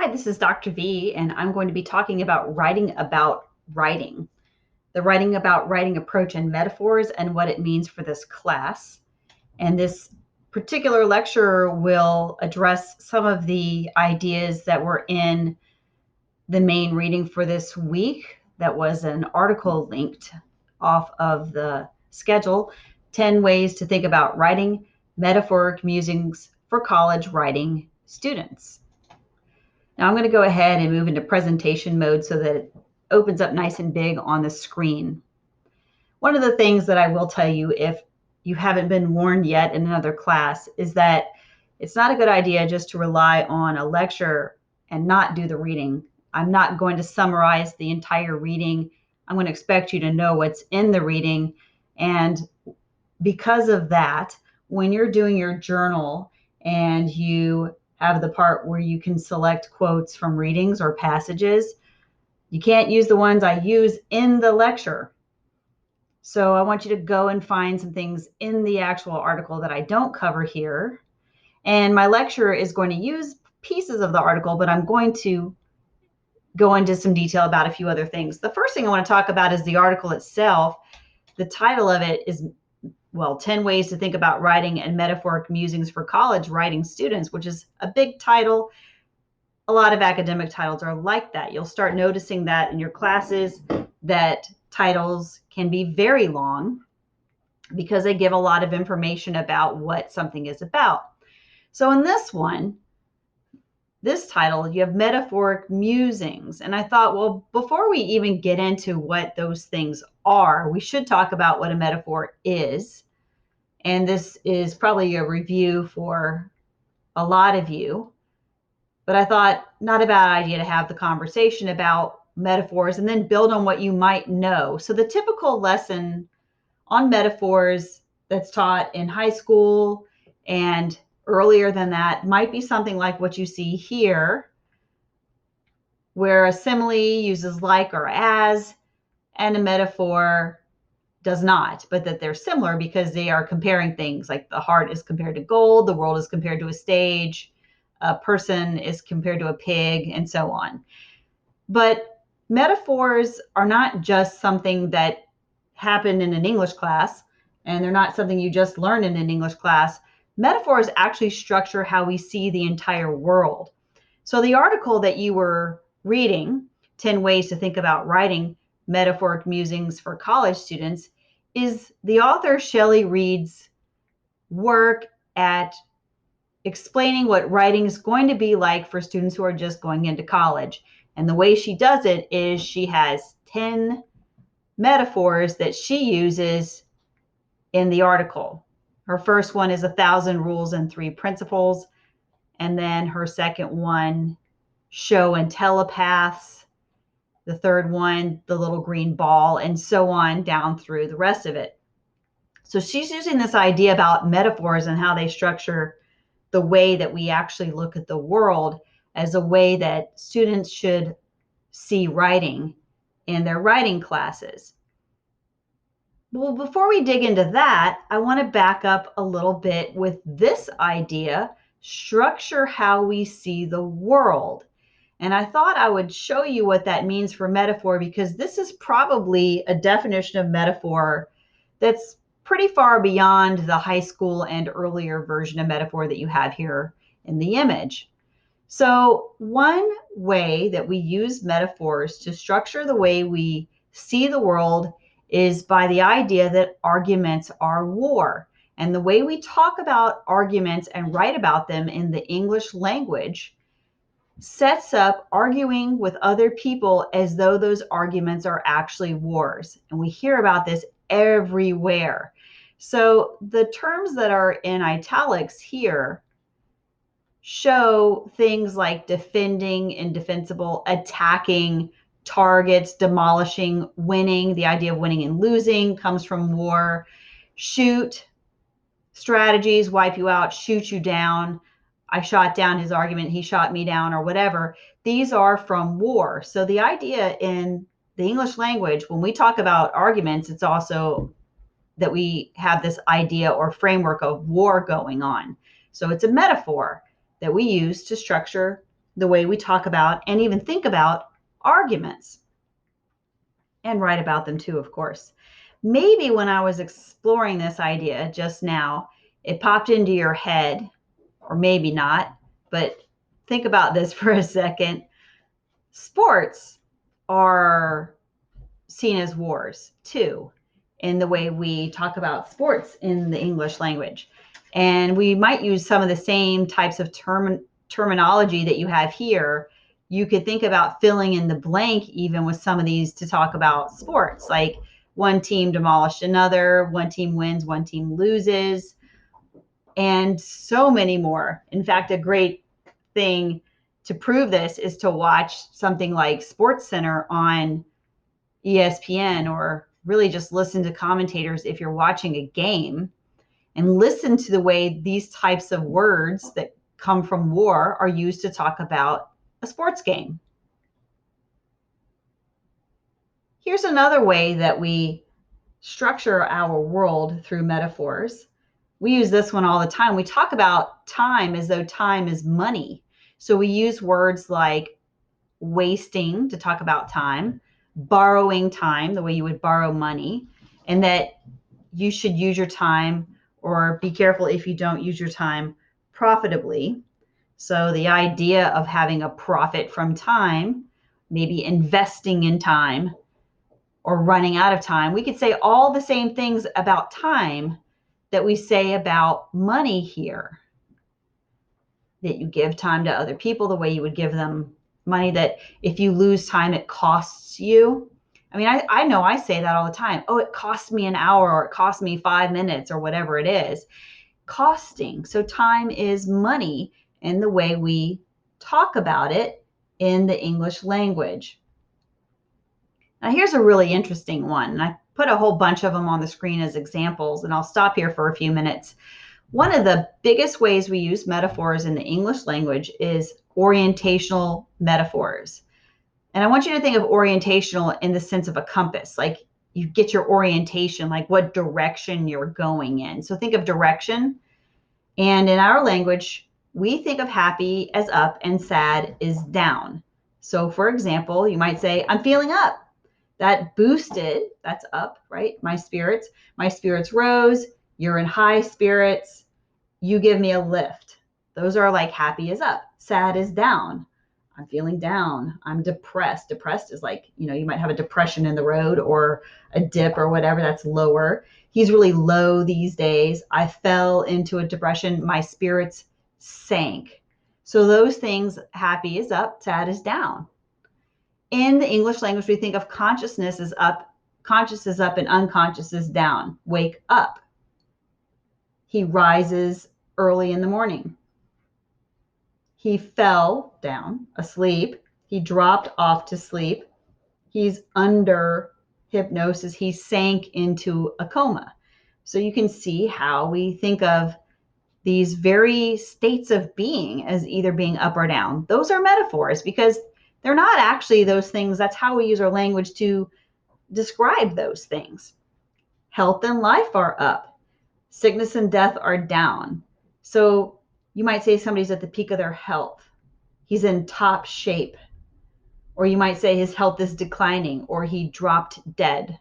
Hi, this is Dr. V, and I'm going to be talking about writing about writing, the writing about writing approach and metaphors, and what it means for this class. And this particular lecture will address some of the ideas that were in the main reading for this week. That was an article linked off of the schedule, 10 Ways to Think About Writing, Metaphoric Musings for College Writing Students. Now I'm going to go ahead and move into presentation mode so that it opens up nice and big on the screen. One of the things that I will tell you, if you haven't been warned yet in another class, is that it's not a good idea just to rely on a lecture and not do the reading. I'm not going to summarize the entire reading. I'm going to expect you to know what's in the reading. And because of that, when you're doing your journal and you have the part where you can select quotes from readings or passages, you can't use the ones I use in the lecture. So I want you to go and find some things in the actual article that I don't cover here. And my lecture is going to use pieces of the article, but I'm going to go into some detail about a few other things. The first thing I want to talk about is the article itself. The title of it is 10 Ways to Think About Writing and Metaphoric Musings for College Writing Students, which is a big title. A lot of academic titles are like that. You'll start noticing that in your classes, that titles can be very long because they give a lot of information about what something is about. So in this one, this title, you have Metaphoric Musings. And I thought, well, before we even get into what those things are, we should talk about what a metaphor is. And this is probably a review for a lot of you. But I thought not a bad idea to have the conversation about metaphors and then build on what you might know. So the typical lesson on metaphors that's taught in high school and earlier than that might be something like what you see here, where a simile uses like or as, and a metaphor does not, but that they're similar because they are comparing things, like the heart is compared to gold, the world is compared to a stage, a person is compared to a pig, and so on. But metaphors are not just something that happened in an English class, and they're not something you just learn in an English class. Metaphors actually structure how we see the entire world. So the article that you were reading, 10 Ways to Think About Writing, Metaphoric Musings for College Students, is the author Shelley Reed's work at explaining what writing is going to be like for students who are just going into college. And the way she does it is she has 10 metaphors that she uses in the article. Her first one is 1,000 Rules and 3 Principles. And then her second one, Show and Telepaths. The third one, The Little Green Ball, and so on down through the rest of it. So she's using this idea about metaphors and how they structure the way that we actually look at the world as a way that students should see writing in their writing classes. Well, before we dig into that, I want to back up a little bit with this idea, structure how we see the world. And I thought I would show you what that means for metaphor, because this is probably a definition of metaphor that's pretty far beyond the high school and earlier version of metaphor that you have here in the image. So one way that we use metaphors to structure the way we see the world is by the idea that arguments are war. And the way we talk about arguments and write about them in the English language sets up arguing with other people as though those arguments are actually wars. And we hear about this everywhere. So the terms that are in italics here show things like defending, indefensible, attacking, targets, demolishing, winning. The idea of winning and losing comes from war. Shoot, strategies, wipe you out, shoot you down. I shot down his argument, he shot me down, or whatever. These are from war. So the idea in the English language, when we talk about arguments, it's also that we have this idea or framework of war going on. So it's a metaphor that we use to structure the way we talk about and even think about arguments, and write about them too, of course. Maybe when I was exploring this idea just now, it popped into your head, or maybe not, but think about this for a second. Sports are seen as wars too, in the way we talk about sports in the English language. And we might use some of the same types of terminology that you have here. You could think about filling in the blank even with some of these to talk about sports, like one team demolished another, one team wins, one team loses, and so many more. In fact, a great thing to prove this is to watch something like Sports Center on ESPN, or really just listen to commentators if you're watching a game, and listen to the way these types of words that come from war are used to talk about a sports game. Here's another way that we structure our world through metaphors. We use this one all the time. We talk about time as though time is money. So we use words like wasting to talk about time, borrowing time, the way you would borrow money, and that you should use your time, or be careful if you don't use your time profitably. So the idea of having a profit from time, maybe investing in time or running out of time. We could say all the same things about time that we say about money here. That you give time to other people the way you would give them money, that if you lose time, it costs you. I mean, I know I say that all the time. Oh, it cost me an hour, or it cost me 5 minutes, or whatever it is. Costing. So time is money in the way we talk about it in the English language. Now, here's a really interesting one. And I put a whole bunch of them on the screen as examples, and I'll stop here for a few minutes. One of the biggest ways we use metaphors in the English language is orientational metaphors. And I want you to think of orientational in the sense of a compass, like you get your orientation, like what direction you're going in. So think of direction. And in our language, we think of happy as up and sad is down. So for example, you might say, I'm feeling up. That boosted, that's up, right? My spirits rose. You're in high spirits. You give me a lift. Those are like happy is up. Sad is down. I'm feeling down. I'm depressed. Depressed is like, you might have a depression in the road or a dip or whatever. That's lower. He's really low these days. I fell into a depression. My spirits sank. So those things, happy is up, sad is down. In the English language, we think of consciousness as up, conscious is up, and unconscious is down. Wake up. He rises early in the morning. He fell down, asleep. He dropped off to sleep. He's under hypnosis. He sank into a coma. So you can see how we think of these very states of being as either being up or down. Those are metaphors because they're not actually those things. That's how we use our language to describe those things. Health and life are up. Sickness and death are down. So you might say somebody's at the peak of their health. He's in top shape. Or you might say his health is declining, or he dropped dead.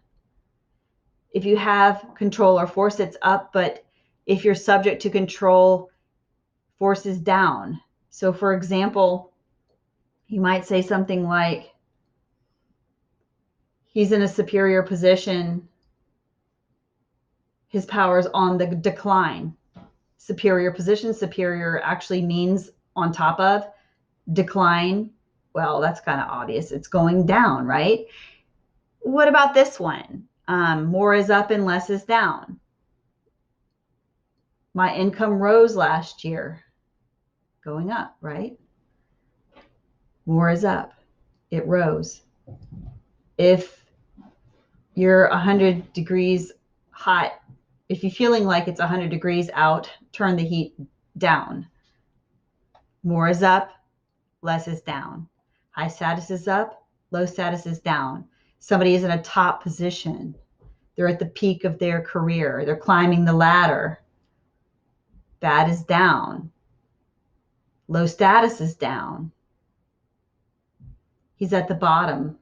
If you have control or force, it's up, but if you're subject to control, force is down. So for example, you might say something like, he's in a superior position. His power is on the decline. Superior position, superior actually means on top of. Decline, well, that's kind of obvious. It's going down, right? What about this one? More is up and less is down. My income rose last year. Going up, right? More is up. It rose. If you're 100 degrees hot, if you're feeling like it's 100 degrees out, turn the heat down. More is up, less is down. High status is up, low status is down. Somebody is in a top position. They're at the peak of their career. They're climbing the ladder. Bad is down. Low status is down. He's at the bottom.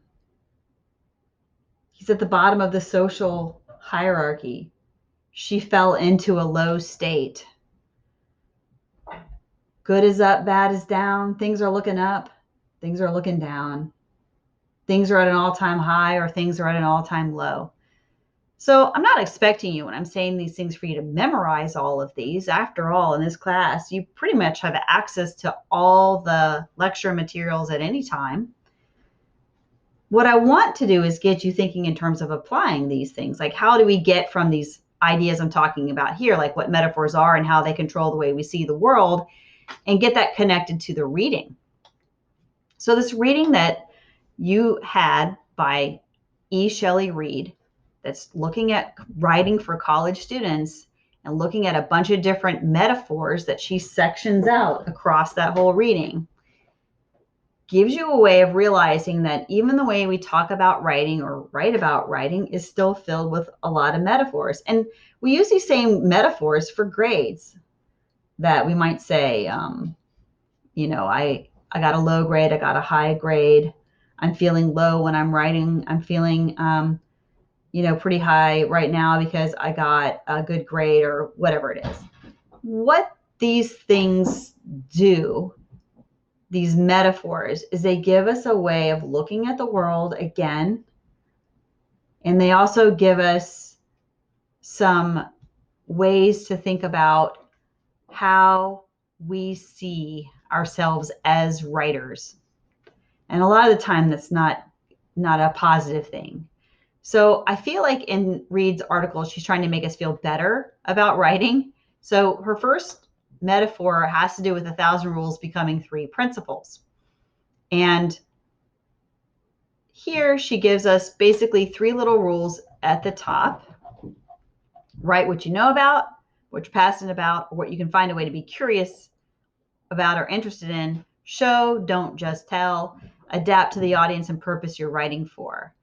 He's at the bottom of the social hierarchy. She fell into a low state. Good is up, bad is down. Things are looking up, things are looking down. Things are at an all-time high or things are at an all-time low. So I'm not expecting you when I'm saying these things for you to memorize all of these. After all, in this class, you pretty much have access to all the lecture materials at any time. What I want to do is get you thinking in terms of applying these things. Like, how do we get from these ideas I'm talking about here, like what metaphors are and how they control the way we see the world, and get that connected to the reading. So this reading that you had by E. Shelley Reid, that's looking at writing for college students and looking at a bunch of different metaphors that she sections out across that whole reading, gives you a way of realizing that even the way we talk about writing or write about writing is still filled with a lot of metaphors. And we use these same metaphors for grades, that we might say, I got a low grade, I got a high grade. I'm feeling low when I'm writing. I'm feeling, pretty high right now because I got a good grade, or whatever it is. What these things do, these metaphors, is they give us a way of looking at the world again. And they also give us some ways to think about how we see ourselves as writers. And a lot of the time that's not a positive thing. So I feel like in Reid's article, she's trying to make us feel better about writing. So her first metaphor has to do with 1,000 rules becoming 3 principles. And here she gives us basically 3 little rules at the top. Write what you know about, what you're passionate about, or what you can find a way to be curious about or interested in. Show, don't just tell. Adapt to the audience and purpose you're writing for.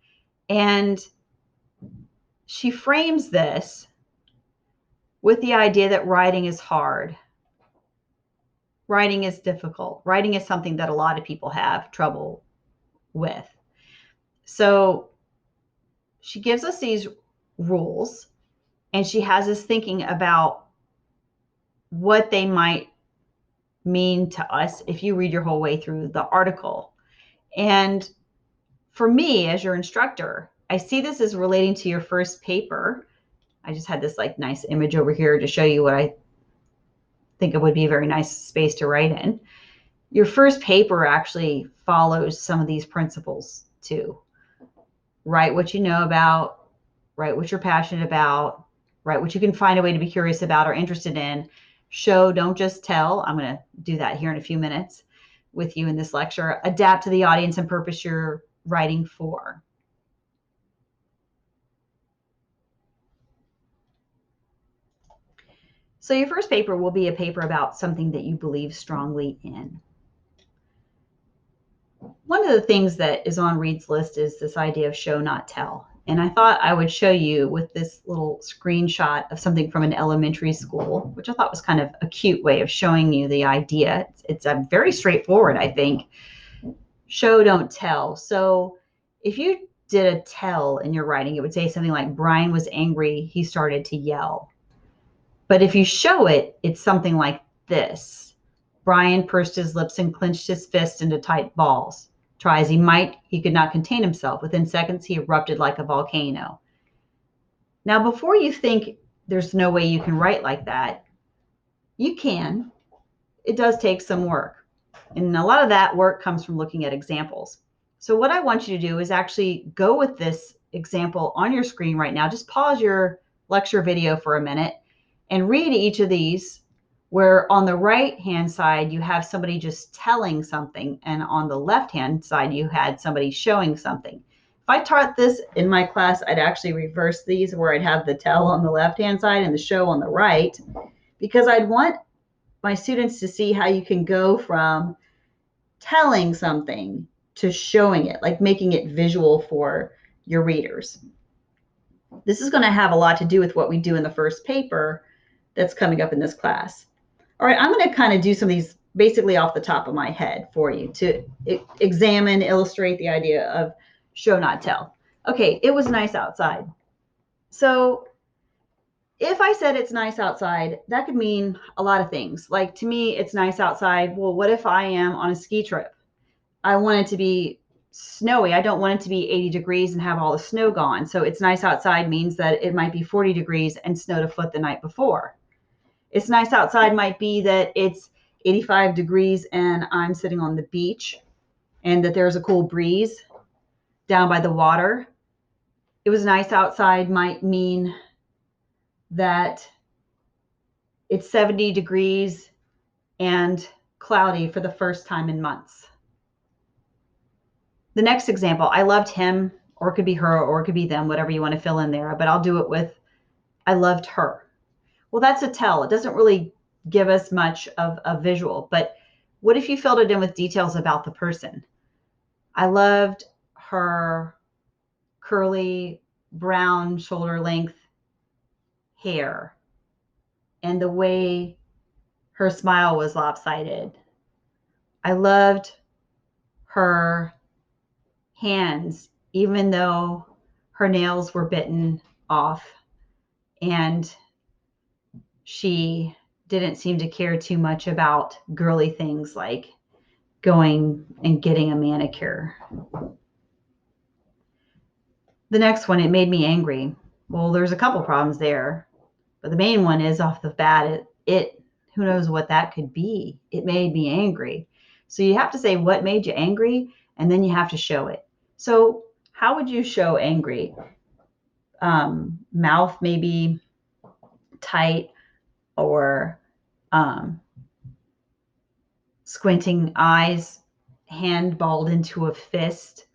And she frames this with the idea that writing is hard. Writing is difficult. Writing is something that a lot of people have trouble with. So she gives us these rules, and she has us thinking about what they might mean to us if you read your whole way through the article. And for me, as your instructor, I see this as relating to your first paper. I just had this nice image over here to show you what I think it would be a very nice space to write in. Your first paper actually follows some of these principles too. Write what you know about, write what you're passionate about, write what you can find a way to be curious about or interested in. Show, don't just tell. I'm going to do that here in a few minutes with you in this lecture. Adapt to the audience and purpose you're writing for. So your first paper will be a paper about something that you believe strongly in. One of the things that is on Reid's list is this idea of show, not tell. And I thought I would show you with this little screenshot of something from an elementary school, which I thought was kind of a cute way of showing you the idea. It's a very straightforward, I think. Show, don't tell. So if you did a tell in your writing, it would say something like, Brian was angry, he started to yell. But if you show it, it's something like this. Brian pursed his lips and clenched his fists into tight balls. Try as he might, he could not contain himself. Within seconds, he erupted like a volcano. Now, before you think there's no way you can write like that, you can. It does take some work. And a lot of that work comes from looking at examples. So what I want you to do is actually go with this example on your screen right now. Just pause your lecture video for a minute and read each of these, where on the right-hand side, you have somebody just telling something, and on the left-hand side, you had somebody showing something. If I taught this in my class, I'd actually reverse these, where I'd have the tell on the left-hand side and the show on the right, because I'd want my students to see how you can go from telling something to showing it, like making it visual for your readers. This is going to have a lot to do with what we do in the first paper that's coming up in this class. All right, I'm going to kind of do some of these basically off the top of my head for you to examine, illustrate the idea of show, not tell. Okay, it was nice outside. So if I said it's nice outside, that could mean a lot of things. Like to me, it's nice outside. Well, what if I am on a ski trip? I want it to be snowy. I don't want it to be 80 degrees and have all the snow gone. So it's nice outside means that it might be 40 degrees and snowed a foot the night before. It's nice outside might be that it's 85 degrees and I'm sitting on the beach and that there's a cool breeze down by the water. It was nice outside might mean that it's 70 degrees and cloudy for the first time in months. The next example, I loved him, or it could be her, or it could be them, whatever you want to fill in there, but I'll do it with I loved her. Well, that's a tell. It doesn't really give us much of a visual, but what if you filled it in with details about the person? I loved her curly brown shoulder length hair and the way her smile was lopsided. I loved her hands, even though her nails were bitten off and she didn't seem to care too much about girly things like going and getting a manicure. The next one, it made me angry. Well, there's a couple problems there, but the main one is off the bat, who knows what that could be? It made me angry. So you have to say what made you angry, and then you have to show it. So how would you show angry? Mouth maybe tight, or squinting eyes, hand balled into a fist,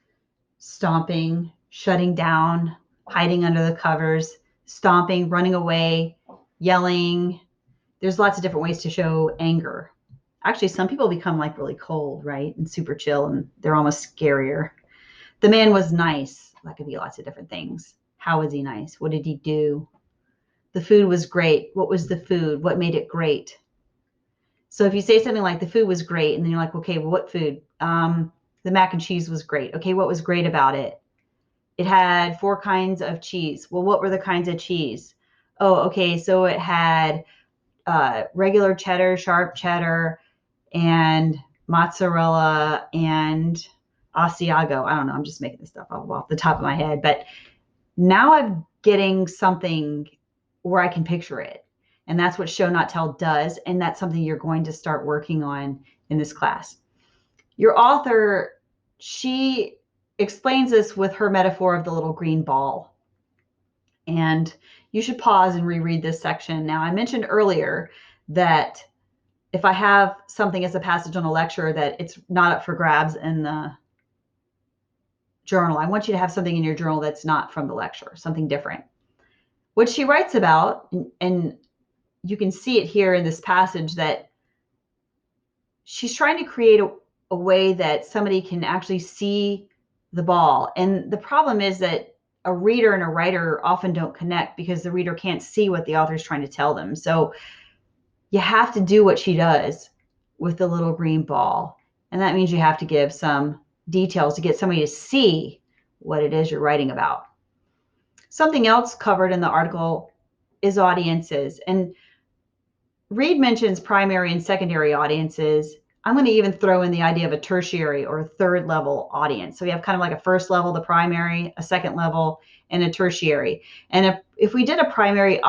stomping, shutting down, hiding under the covers, stomping, running away, yelling. There's lots of different ways to show anger. Actually, some people become like really cold, right? And super chill, and they're almost scarier. The man was nice. That could be lots of different things. How was he nice? What did he do? The food was great. What was the food? What made it great? So if you say something like the food was great, and then you're like, okay, well, what food? The mac and cheese was great. Okay, what was great about it? It had 4 kinds of cheese. Well, what were the kinds of cheese? Oh, okay, so it had regular cheddar, sharp cheddar, and mozzarella and Asiago. I don't know. I'm just making this stuff up off the top of my head. But now I'm getting something where I can picture it. And that's what Show Not Tell does. And that's something you're going to start working on in this class. Your author, she explains this with her metaphor of the little green ball. And you should pause and reread this section. Now, I mentioned earlier that if I have something as a passage on a lecture that it's not up for grabs in the journal, I want you to have something in your journal that's not from the lecture, something different. What she writes about, and you can see it here in this passage, that she's trying to create a way that somebody can actually see the ball. And the problem is that a reader and a writer often don't connect because the reader can't see what the author is trying to tell them. So you have to do what she does with the little green ball. And that means you have to give some details to get somebody to see what it is you're writing about. Something else covered in the article is audiences. And Reed mentions primary and secondary audiences. I'm going to even throw in the idea of a tertiary or third level audience. So we have kind of like a first level, the primary, a second level, and a tertiary. And if we did a primary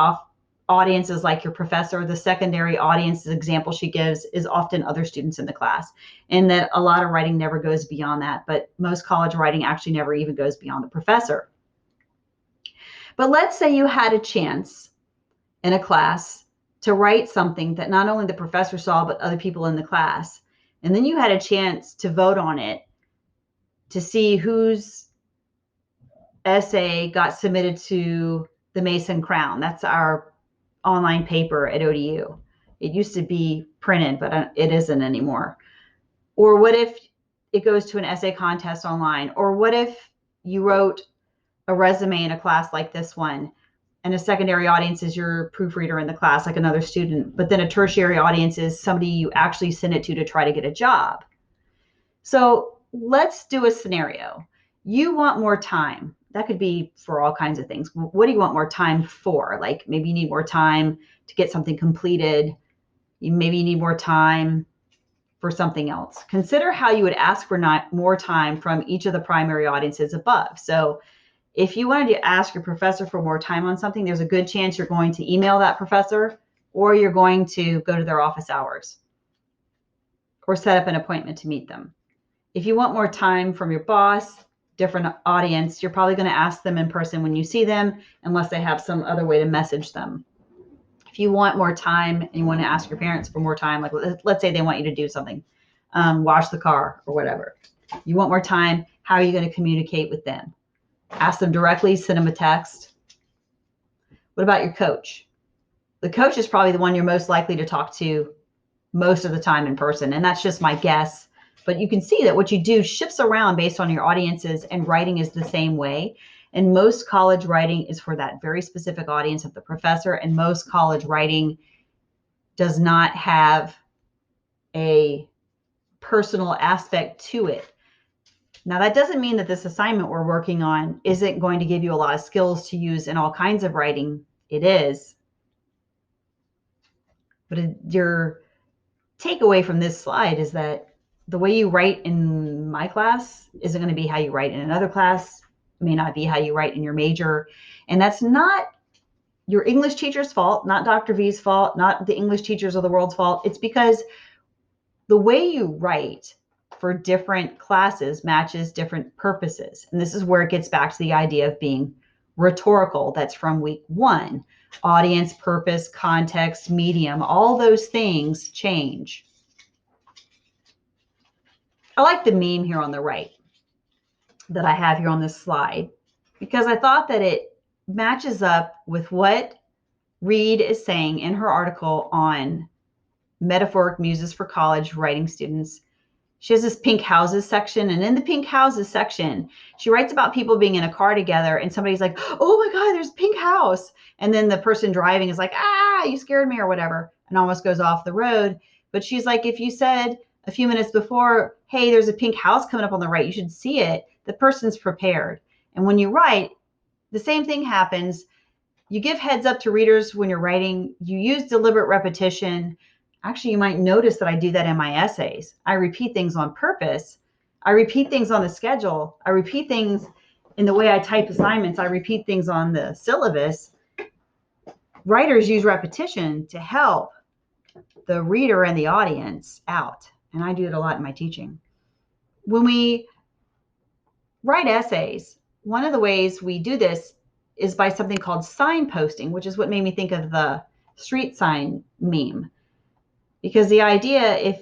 audience is like your professor, the secondary audience, the example she gives is often other students in the class, and that a lot of writing never goes beyond that, but most college writing actually never even goes beyond the professor. But let's say you had a chance in a class to write something that not only the professor saw, but other people in the class, and then you had a chance to vote on it to see whose essay got submitted to the Mason Crown. That's our online paper at ODU. It used to be printed, but it isn't anymore. Or what if it goes to an essay contest online? Or what if you wrote a resume in a class like this one and a secondary audience is your proofreader in the class, like another student. But then a tertiary audience is somebody you actually send it to try to get a job. So let's do a scenario. You want more time. That could be for all kinds of things. What do you want more time for? Like maybe you need more time to get something completed. Maybe you need more time for something else. Consider how you would ask for more time from each of the primary audiences above. So if you wanted to ask your professor for more time on something, there's a good chance you're going to email that professor, or you're going to go to their office hours or set up an appointment to meet them. If you want more time from your boss, different audience, you're probably going to ask them in person when you see them, unless they have some other way to message them. If you want more time and you want to ask your parents for more time, like let's say they want you to do something, wash the car or whatever. You want more time, how are you going to communicate with them? Ask them directly, send them a text. What about your coach? The coach is probably the one you're most likely to talk to most of the time in person, and that's just my guess. But you can see that what you do shifts around based on your audiences, and writing is the same way. And most college writing is for that very specific audience of the professor, and most college writing does not have a personal aspect to it. Now, that doesn't mean that this assignment we're working on isn't going to give you a lot of skills to use in all kinds of writing. It is. But your takeaway from this slide is that the way you write in my class isn't going to be how you write in another class. It may not be how you write in your major. And that's not your English teacher's fault, not Dr. V's fault, not the English teachers of the world's fault. It's because the way you write for different classes matches different purposes. And this is where it gets back to the idea of being rhetorical. That's from week 1. Audience, purpose, context, medium, all those things change. I like the meme here on the right that I have here on this slide, because I thought that it matches up with what Reed is saying in her article on metaphoric muses for college writing students. She has this pink houses section, and in the pink houses section, she writes about people being in a car together, and somebody's like, oh my God, there's a pink house. And then the person driving is like, you scared me or whatever, and almost goes off the road. But she's like, if you said a few minutes before, hey, there's a pink house coming up on the right, you should see it, the person's prepared. And when you write, the same thing happens. You give heads up to readers when you're writing. You use deliberate repetition. Actually, you might notice that I do that in my essays. I repeat things on purpose. I repeat things on the schedule. I repeat things in the way I type assignments. I repeat things on the syllabus. Writers use repetition to help the reader and the audience out. And I do it a lot in my teaching. When we write essays, one of the ways we do this is by something called signposting, which is what made me think of the street sign meme. Because the idea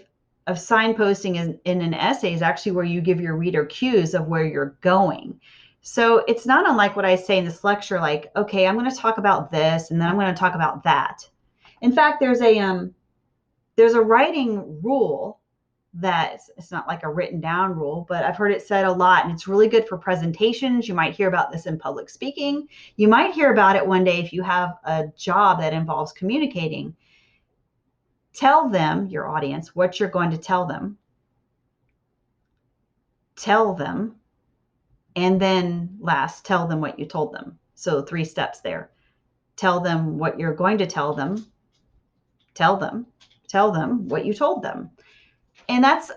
of signposting in an essay is actually where you give your reader cues of where you're going. So it's not unlike what I say in this lecture, like, okay, I'm going to talk about this, and then I'm going to talk about that. In fact, there's a writing rule that it's not like a written down rule, but I've heard it said a lot, and it's really good for presentations. You might hear about this in public speaking. You might hear about it one day if you have a job that involves communicating. Tell them, your audience, what you're going to tell them. Tell them. And then last, tell them what you told them. So 3 steps there. Tell them what you're going to tell them. Tell them what you told them. And that's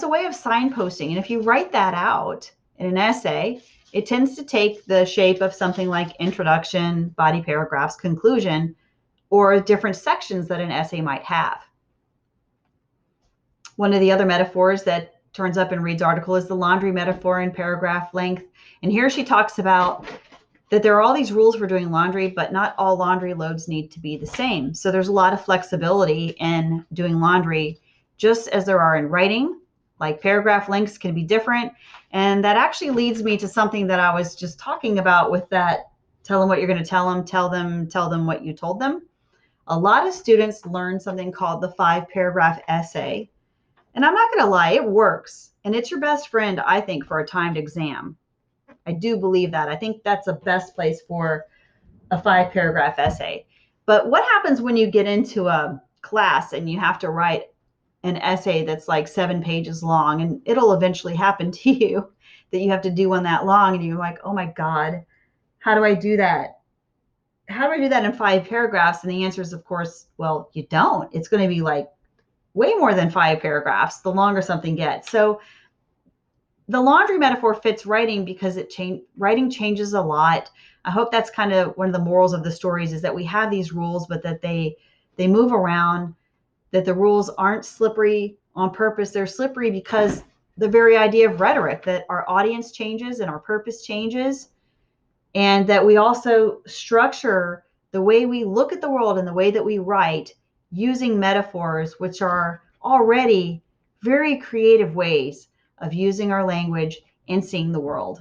a way of signposting. And if you write that out in an essay, it tends to take the shape of something like introduction, body paragraphs, conclusion, or different sections that an essay might have. One of the other metaphors that turns up in Reed's article is the laundry metaphor in paragraph length. And here she talks about that there are all these rules for doing laundry, but not all laundry loads need to be the same. So there's a lot of flexibility in doing laundry, just as there are in writing. Like paragraph lengths can be different. And that actually leads me to something that I was just talking about with that, tell them what you're going to tell them what you told them. A lot of students learn something called the 5-paragraph essay. And I'm not going to lie, it works. And it's your best friend, I think, for a timed exam. I do believe that. I think that's the best place for a 5-paragraph essay. But what happens when you get into a class and you have to write an essay that's like 7 pages long, and it'll eventually happen to you that you have to do one that long, and you're like, oh my God, how do I do that? How do I do that in 5 paragraphs? And the answer is, of course, well, you don't. It's going to be like way more than 5 paragraphs the longer something gets. So the laundry metaphor fits writing because writing changes a lot. I hope that's kind of one of the morals of the stories, is that we have these rules, but that they move around, that the rules aren't slippery on purpose. They're slippery because the very idea of rhetoric, that our audience changes and our purpose changes, and that we also structure the way we look at the world and the way that we write using metaphors, which are already very creative ways of using our language and seeing the world.